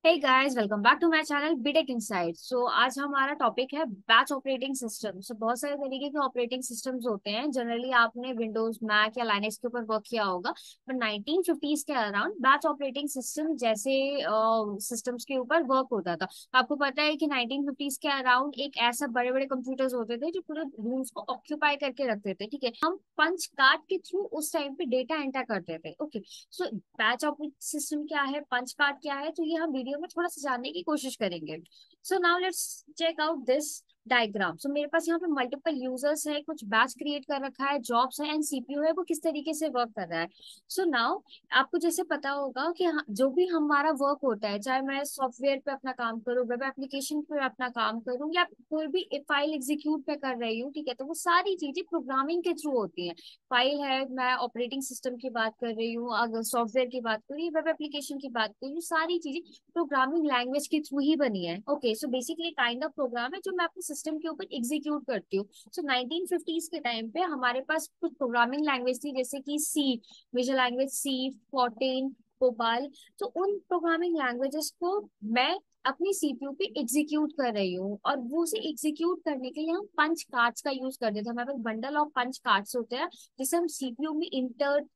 Hey guys, welcome back to my channel BTech insight. So आज हमारा topic है batch operating system. सो बहुत सारे तरीके के ऑपरेटिंग सिस्टम्स होते हैं। जनरली आपने विंडोज, मैक या लाइनेक्स के ऊपर वर्क किया होगा, पर 1950s के अराउंड बैच ऑपरेटिंग सिस्टम जैसे सिस्टम्स के ऊपर वर्क होता था। आपको पता है कि 1950s के अराउंड एक ऐसा बड़े बड़े कंप्यूटर्स होते थे जो पूरे रूम्स को ऑक्यूपाई करके रखते थे। ठीक है, हम पंच कार्ड के थ्रू उस टाइम पे डेटा एंटर करते थे। ओके, सो बैच ऑपरेटिंग सिस्टम क्या है, पंच कार्ड क्या है, तो ये हम वीडियो में थोड़ा सा जानने की कोशिश करेंगे। So now let's check out this diagram. So मेरे पास यहाँ पे मल्टीपल यूजर्स है, कुछ बैच क्रिएट कर रखा है, जॉब्स है एंड सीपीयू है, वो किस तरीके से वर्क कर रहा है। सो नाउ आपको जैसे पता होगा कि जो भी हमारा वर्क होता है, चाहे मैं सॉफ्टवेयर पे अपना काम करूँ, वेब एप्लीकेशन पे अपना काम करूँ, या कोई भी फाइल एग्जीक्यूट पे कर रही हूँ, ठीक है, तो वो सारी चीजें प्रोग्रामिंग के थ्रू होती हैं। फाइल है, मैं ऑपरेटिंग सिस्टम की बात कर रही हूँ, अगर सॉफ्टवेयर की बात करूँ, वेब एप्लीकेशन की बात करूँ, सारी चीजें प्रोग्रामिंग लैंग्वेज के थ्रू ही बनी है। Okay, so basically kind of program है जो मैं अपने सिस्टम के ऊपर एग्जीक्यूट करती हूँ। सो 1950s के टाइम पे हमारे पास कुछ प्रोग्रामिंग लैंग्वेज थी, जैसे कि सी, विजुअल लैंग्वेज सी, फोर्टेन, कोबाल। तो उन प्रोग्रामिंग लैंग्वेजेस को मैं अपनी सीपीयू पे एग्जीक्यूट कर रही हूँ, और वो उसे एग्जीक्यूट करने के लिए हम पंच कार्ड्स का यूज करते थे। हमारे पास बंडल ऑफ पंच कार्ड्स होते हैं जिसे हम सीपीयू में इंटर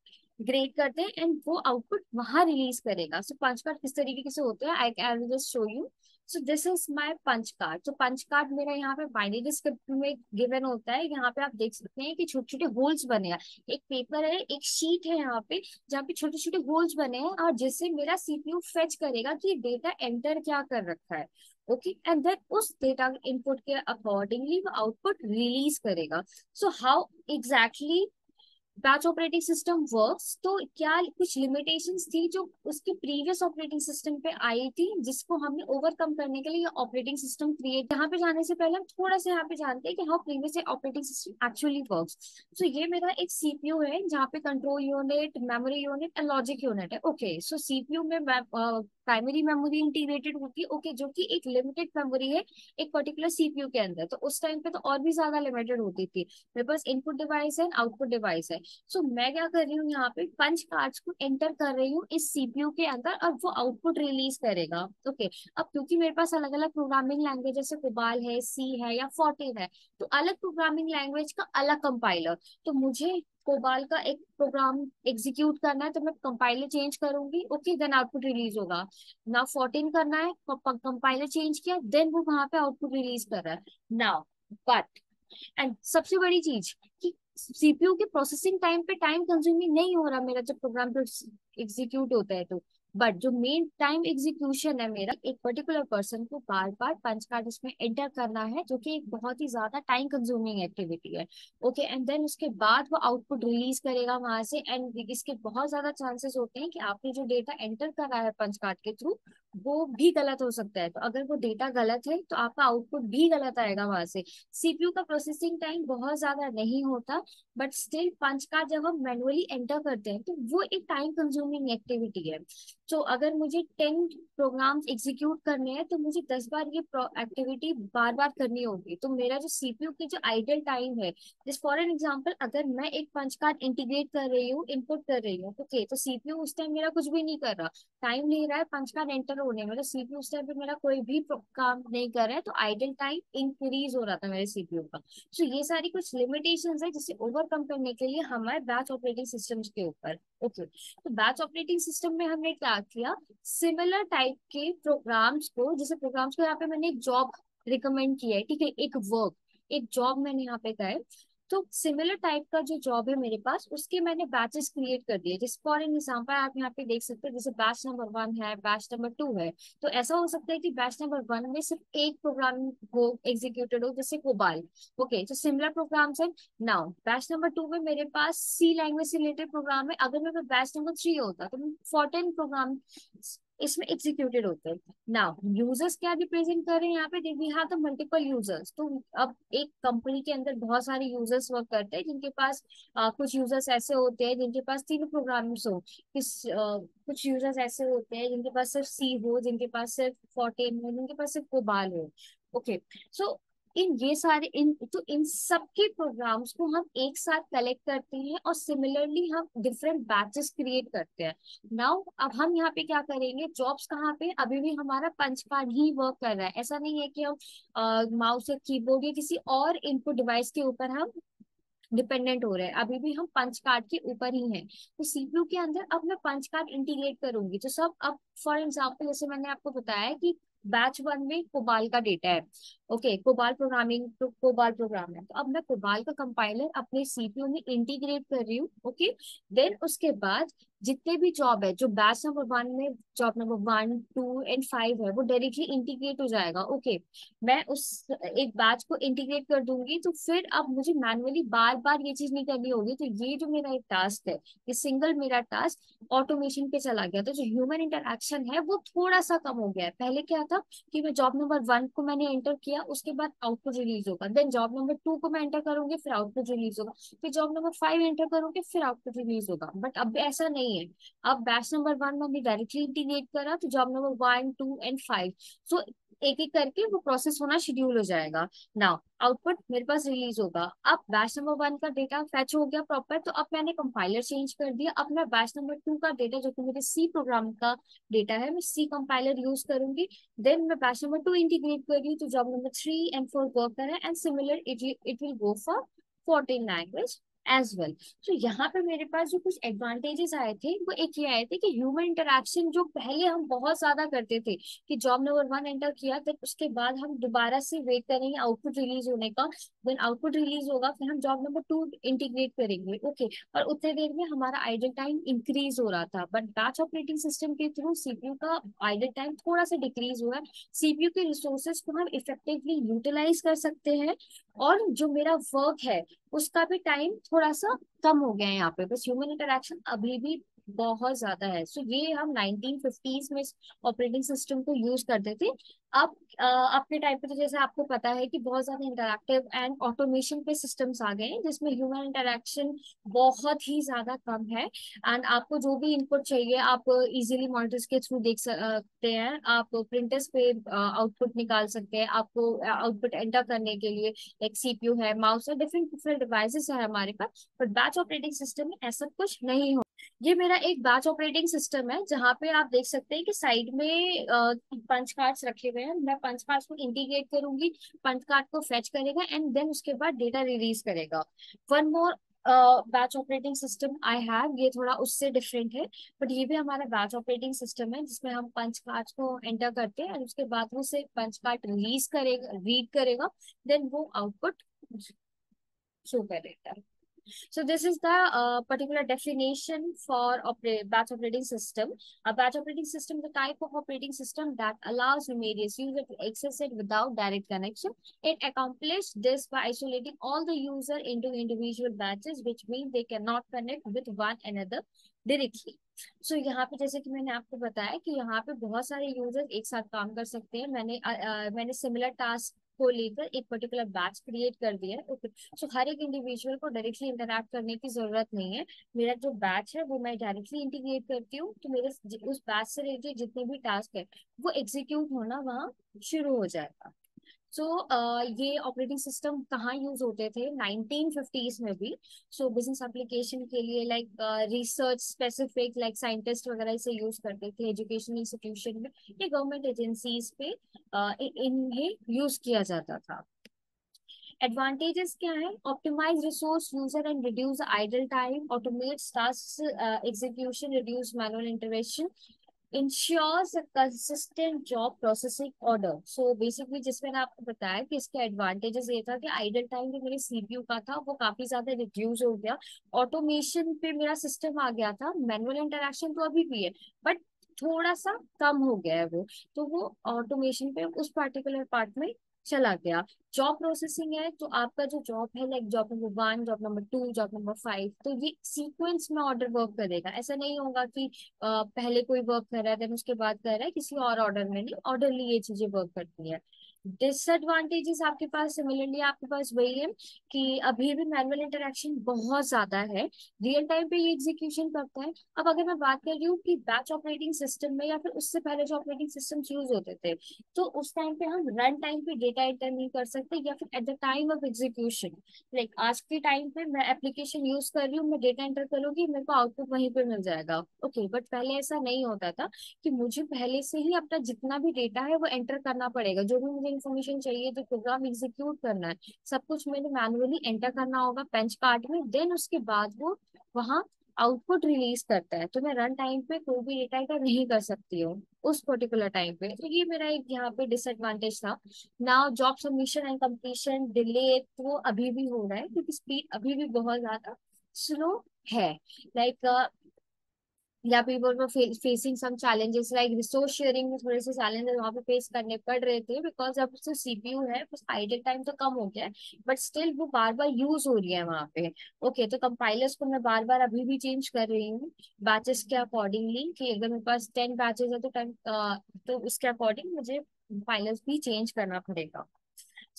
ग्रेड करते हैं एंड वो आउटपुट वहां रिलीज करेगा। सो पंच कार्ड किस तरीके से होते हैं, I will just show you. So this is my punch card. तो पंच कार्ड मेरा यहाँ पे बाइनरी स्क्रिप्ट में गिवन होता है। यहाँ पे आप देख सकते हैं कि छोटे छोटे होल्स बने हैं। एक पेपर है, एक शीट है यहाँ पे, जहाँ पे छोटे छोटे होल्स बने हैं, और जिससे मेरा सीपीयू फेच करेगा कि डेटा एंटर क्या कर रखा है। ओके, एंड देन उस डेटा इनपुट के अकॉर्डिंगली वो आउटपुट रिलीज करेगा। So how exactly batch operating system works, तो क्या कुछ लिमिटेशंस थी जो उसके प्रीवियस ऑपरेटिंग सिस्टम पे आई थी, जिसको हमने ओवरकम करने के लिए ऑपरेटिंग सिस्टम क्रिएट। यहाँ पे जाने से पहले हम थोड़ा सा यहाँ पे जानते हैं कि how previous operating system actually works. So ये मेरा एक सीपीयू है जहाँ पे control unit, memory unit and logic unit है। ओके, सो सीपीयू में प्राइमरी मेमोरी इंटीग्रेटेड होती है, ओके, जो कि एक लिमिटेड मेमोरी है एक पर्टिकुलर सीपीयू के अंदर। तो उस टाइम पे तो और भी ज्यादा लिमिटेड होती थी। मेरे पास इनपुट डिवाइस है, आउटपुट डिवाइस है। सो मैं क्या कर रही हूँ, यहाँ पे पंच कार्ड्स को एंटर कर रही हूँ इस सीपीयू के अंदर, और वो आउटपुट रिलीज करेगा। ओके, अब क्योंकि मेरे पास अलग अलग प्रोग्रामिंग लैंग्वेज जैसे कोबाल है, सी है या फोर्टेन है, तो अलग प्रोग्रामिंग लैंग्वेज का अलग कंपाइलर। तो मुझे कोबाल का एक प्रोग्राम एग्जीक्यूट करना है तो मैं कंपाइलर चेंज करूंगी, ओके, देन आउटपुट रिलीज होगा। ना 14 करना है, कंपाइलर चेंज किया, देन वो वहां पे आउटपुट रिलीज कर रहा है। नाउ बट, एंड सबसे बड़ी चीज कि सीपीयू के प्रोसेसिंग टाइम पे टाइम कंज्यूमिंग नहीं हो रहा मेरा जब प्रोग्राम एग्जीक्यूट होता है तो। बट जो मेन टाइम एग्जीक्यूशन है मेरा, एक पर्टिकुलर पर्सन को बार बार पंच कार्ड इसमें एंटर करना है, जो कि एक बहुत ही ज्यादा टाइम कंज्यूमिंग एक्टिविटी है। ओके, एंड देन उसके बाद वो आउटपुट रिलीज करेगा वहां से, एंड इसके बहुत ज्यादा चांसेस होते हैं कि आपने जो डेटा एंटर करा है पंच कार्ड के थ्रू वो भी गलत हो सकता है। तो अगर वो डेटा गलत है तो आपका आउटपुट भी गलत आएगा वहां से। सीपीयू का प्रोसेसिंग टाइम बहुत ज्यादा नहीं होता, बट स्टिल पंच कार्ड जब हम मैनुअली एंटर करते हैं तो वो एक टाइम कंज्यूमिंग एक्टिविटी है। तो अगर मुझे 10 प्रोग्राम्स एग्जीक्यूट करने हैं तो मुझे 10 बार ये एक्टिविटी बार बार करनी होगी। तो मेरा जो सीपीयू की जो आइडल टाइम है, जिस फॉर एन एग्जाम्पल अगर मैं एक पंच कार्ड इंटीग्रेट कर रही हूँ, इनपुट कर रही हूँ, ओके, तो सीपीयू उस टाइम मेरा कुछ भी नहीं कर रहा, टाइम ले रहा है पंच कार्ड एंटर होने में, तो सीपीयू उस टाइम पे मेरा कोई भी काम नहीं कर रहा है, तो आइडल टाइम इंक्रीज हो रहा था मेरे सीपीयू का। तो ये सारी कुछ लिमिटेशंस है जिसे ओवरकम करने के लिए हमारे बैच ऑपरेटिंग सिस्टम्स के ऊपर। ओके, तो बैच ऑपरेटिंग सिस्टम में हमने क्या किया, सिमिलर टाइप के प्रोग्राम्स को, जैसे प्रोग्राम्स को यहाँ पे मैंने एक जॉब रिकमेंड किया है, ठीक है, एक वर्क, एक जॉब मैंने यहाँ पे कहा है। तो सिमिलर टाइप का जो जॉब है मेरे पास, उसके मैंने बैचेस क्रिएट कर दिए। जिस फॉर एन एग्जाम्पल आप यहाँ पे देख सकते हैं, जैसे बैच नंबर 1 है, बैच नंबर 2 है। तो ऐसा हो सकता है कि बैच नंबर 1 में सिर्फ एक प्रोग्राम हो एग्जीक्यूटेड हो, जैसे कोबाल। ओके, तो सिमिलर प्रोग्राम्स है। नाउ बैच नंबर 2 में मेरे पास सी लैंग्वेज से रिलेटेड प्रोग्राम है। अगर मेरे बैच नंबर 3 होता तो 14 प्रोग्राम इसमें एग्जीक्यूटेड होते हैं। नाउ यूजर्स क्या रिप्रेजेंट कर रहे हैं यहाँ पे, we have the multiple users. तो अब एक कंपनी के अंदर बहुत सारे यूजर्स वर्क करते हैं, जिनके पास कुछ यूजर्स ऐसे होते हैं जिनके पास तीनों प्रोग्राम्स हो, कुछ यूजर्स ऐसे होते हैं जिनके पास सिर्फ सी हो, जिनके पास सिर्फ 14 हो, जिनके पास सिर्फ कोबाल हो। ओके, सो इन ये सारे इन सब के प्रोग्राम्स को हम एक साथ कलेक्ट करते हैं और सिमिलरली हम डिफरेंट बैचेस क्रिएट करते हैं। नाउ अब हम यहाँ पे क्या करेंगे, जॉब्स कहाँ पे, अभी भी हमारा पंच कार्ड ही वर्क कर रहा है। ऐसा नहीं है कि हम माउस या कीबोर्ड या किसी और इनपुट डिवाइस के ऊपर हम डिपेंडेंट हो रहे हैं, अभी भी हम पंच कार्ड के ऊपर ही हैं। तो सीपीयू के अंदर अब मैं पंच कार्ड इंटीग्रेट करूंगी तो सब अब फॉर एग्जांपल जैसे मैंने आपको बताया कि बैच वन में कोबाल का डेटा है, ओके, कोबाल प्रोग्रामिंग, तो कोबाल प्रोग्राम है, तो अब मैं कोबाल का कंपाइलर अपने सीपीयू में इंटीग्रेट कर रही हूँ, ओके। देन उसके बाद जितने भी जॉब है जो बैच नंबर वन में, जॉब नंबर 1, 2 एंड 5 है, वो डायरेक्टली इंटीग्रेट हो जाएगा, ओके। मैं उस एक बैच को इंटीग्रेट कर दूंगी तो फिर अब मुझे मैनुअली बार बार ये चीज नहीं करनी होगी। तो ये जो मेरा एक टास्क है, ये सिंगल मेरा टास्क ऑटोमेशन पे चला गया। तो जो ह्यूमन इंटरक्शन है वो थोड़ा सा कम हो गया है। पहले क्या था कि मैं जॉब नंबर 1 को मैंने एंटर किया, उसके बाद आउटपुट रिलीज होगा, देन जॉब नंबर 2 को मैं एंटर करूंगी, फिर आउटपुट रिलीज होगा, फिर जॉब नंबर 5 एंटर करूंगी, फिर आउटपुट रिलीज होगा। बट अब ऐसा नहीं है। अब बैच नंबर 1 मैंने डायरेक्टली इंटीग्रेट करा तो जॉब नंबर 1, 2 एंड 5, सो एक एक करके वो प्रोसेस होना शेड्यूल हो जाएगा। नाउ आउटपुट मेरे पास रिलीज होगा। अब बैच नंबर 1 का डेटा फैच हो गया प्रॉपर, तो अब मैंने कंपाइलर चेंज कर दिया। अब मैं बैच नंबर 2 का डेटा जो कि मेरे सी प्रोग्राम का डेटा है, मैं सी कंपाइलर यूज करूंगी। देन मैं बैच नंबर 2 इंटीग्रेट कर रही हूँ तो जॉब नंबर 3 एंड 4 वर्क कर रहा है, and similar it will go for 14 language as well. तो यहाँ पे मेरे पास जो कुछ एडवांटेजेस आए थे वो एक ये आए थे कि ह्यूमन इंटरक्शन जो पहले हम बहुत ज्यादा करते थे कि जॉब नंबर 1 एंटर किया, फिर उसके बाद हम दोबारा से वेट करेंगे आउटपुट रिलीज होने का, देन आउटपुट रिलीज होगा, फिर हम जॉब नंबर 2 इंटीग्रेट करेंगे, ओके। और उतने देर में हमारा आइडल टाइम इंक्रीज हो रहा था। बट बैच ऑपरेटिंग सिस्टम के थ्रू सीपीयू का आइडल टाइम थोड़ा सा डिक्रीज हुआ है। सीपीयू के रिसोर्सेज को हम इफेक्टिवली यूटिलाइज कर सकते हैं, और जो मेरा वर्क है उसका भी टाइम थोड़ा सा कम हो गया है यहाँ पे। बस ह्यूमन इंटरेक्शन अभी भी बहुत ज्यादा है। सो ये हम 1950s में ऑपरेटिंग सिस्टम को यूज करते थे। अब अपने टाइम पे तो जैसे आपको पता है कि बहुत ज्यादा इंटरैक्टिव एंड ऑटोमेशन पे सिस्टम्स आ गए हैं जिसमें ह्यूमन इंटरेक्शन बहुत ही ज्यादा कम है। एंड आपको जो भी इनपुट चाहिए आप इजीली मॉनिटर्स के थ्रू देख सकते हैं, आप प्रिंटर्स पे आउटपुट निकाल सकते हैं। आपको आउटपुट एंटर करने के लिए एक सीपीयू है, माउस है, डिफरेंट डिफरेंट डिवाइसेस है हमारे पास। बट बैच ऑपरेटिंग सिस्टम में ऐसा कुछ नहीं हो। ये मेरा एक बैच ऑपरेटिंग सिस्टम है जहाँ पे आप देख सकते हैं कि साइड में पंच कार्ड्स रखे हुए हैं। मैं पंच कार्ड्स को इंटीग्रेट करूंगी, पंच कार्ड को फेच करेगा एंड देन उसके बाद डेटा रिलीज करेगा। One more batch operating system I have, ये थोड़ा उससे डिफरेंट है, बट ये भी हमारा बैच ऑपरेटिंग सिस्टम है जिसमें हम पंच कार्ड्स को एंटर करते हैं और उसके बाद वो से पंच कार्ड रिलीज करेगा, रीड करेगा, देन वो आउटपुट शो करेगा। So this is the particular definition for batch operating system. A batch operating system is a type of operating system that allows numerous users to access it without direct connection. It accomplishes this by isolating all the user into individual batches, which means they cannot connect with one another directly. So यहाँ पे जैसे कि मैंने आपको बताया कि यहाँ पे बहुत सारे यूजर एक साथ काम कर सकते हैं। मैंने सिमिलर टास्क को लेकर एक पर्टिकुलर बैच क्रिएट कर दिया है, ओके। सो हर एक इंडिविजुअल को डायरेक्टली इंटरैक्ट करने की जरूरत नहीं है। मेरा जो बैच है वो मैं डायरेक्टली इंटीग्रेट करती हूँ, तो मेरे उस बैच से रिलेटेड जितने भी टास्क है वो एग्जीक्यूट होना वहाँ शुरू हो जाएगा। सो ये ऑपरेटिंग सिस्टम कहाँ यूज होते थे 1950s में भी। सो बिजनेस एप्लीकेशन के लिए like research specific, like scientist वगैरह इसे यूज करते थे एजुकेशन इंस्टीट्यूशन में या गवर्नमेंट एजेंसीज पे इन्हें यूज किया जाता था। एडवांटेजेस क्या है, optimize resource user and reduce idle time, automates task execution, reduce manual intervention, ensures a consistent job processing order. So basically जिसमें मैंने आपको बताया कि इसके एडवांटेजेस ये था कि आइडल टाइम जो मेरे सीपीयू का था वो काफी ज्यादा रिड्यूस हो गया, ऑटोमेशन पे मेरा सिस्टम आ गया था, मैनुअल इंटरेक्शन तो अभी भी है बट थोड़ा सा कम हो गया है वो, तो वो ऑटोमेशन पे उस पर्टिकुलर पार्ट में चला गया। जॉब प्रोसेसिंग है तो आपका जो जॉब है like job number 1, job number 2, job number 5, तो ये सीक्वेंस में ऑर्डर वर्क करेगा। ऐसा नहीं होगा कि पहले कोई वर्क कर रहा है देन उसके बाद कर रहा है किसी और ऑर्डर में, नहीं, ऑर्डरली ये चीजें वर्क करती है। डिसएडवांटेजेस आपके पास सिमिलरली आपके पास वही है कि अभी भी मैनुअल इंटरेक्शन बहुत ज्यादा है, रियल टाइम पे ये एग्जीक्यूशन करता है। अब अगर मैं बात कर रही हूँ कि बैच ऑपरेटिंग सिस्टम में या फिर उससे पहले जो ऑपरेटिंग सिस्टम यूज होते थे, तो उस टाइम पे हम रन टाइम पे डेटा एंटर नहीं कर सकते, या फिर at the time of execution. Like आज के टाइम पे मैं एप्लीकेशन यूज कर रही हूँ, मैं डेटा एंटर करूंगी, मेरे को आउटपुट वहीं पे मिल जाएगा। ओके, बट पहले ऐसा नहीं होता था कि मुझे पहले से ही अपना जितना भी डेटा है वो एंटर करना पड़ेगा, जो भी मुझे इन्फॉर्मेशन चाहिए, जो प्रोग्राम एग्जीक्यूट करना है, सब कुछ मैंने मैनुअली एंटर करना होगा बेंच कार्ड में, देन उसके बाद वो वहाँ आउटपुट रिलीज करता है। तो मैं रन टाइम पे कोई भी डेटा एंटर नहीं कर सकती हूँ उस पर्टिकुलर टाइम पे। तो ये मेरा एक यहाँ पे डिसएडवांटेज था। Now job submission and completion delay तो अभी भी हो रहा है, क्योंकि स्पीड अभी भी बहुत ज्यादा स्लो है। लाइक या people were facing some challenges, like resource sharing में थोड़े से चैलेंजेस वहाँ पे फेस करने पड़ रहे थे, बिकॉज अब जो सीपीयू है बस आइडल टाइम तो कम हो गया है, बट स्टिल वो बार बार यूज हो रही है वहाँ पे। ओके, तो कंपाइलर्स को मैं बार बार अभी भी चेंज कर रही हूँ बैचेस के अकॉर्डिंगली, कि अगर मेरे पास 10 बैचेस है तो 10, तो उसके अकॉर्डिंग मुझे कंपाइलर्स भी चेंज करना पड़ेगा।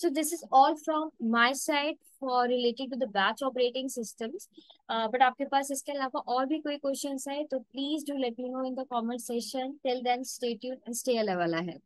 So this is all from my side for related to the batch operating systems. But आपके पास इसके अलावा और भी कोई क्वेश्चंस है तो please do let me know in the comment section. Till then, stay tuned and stay level ahead.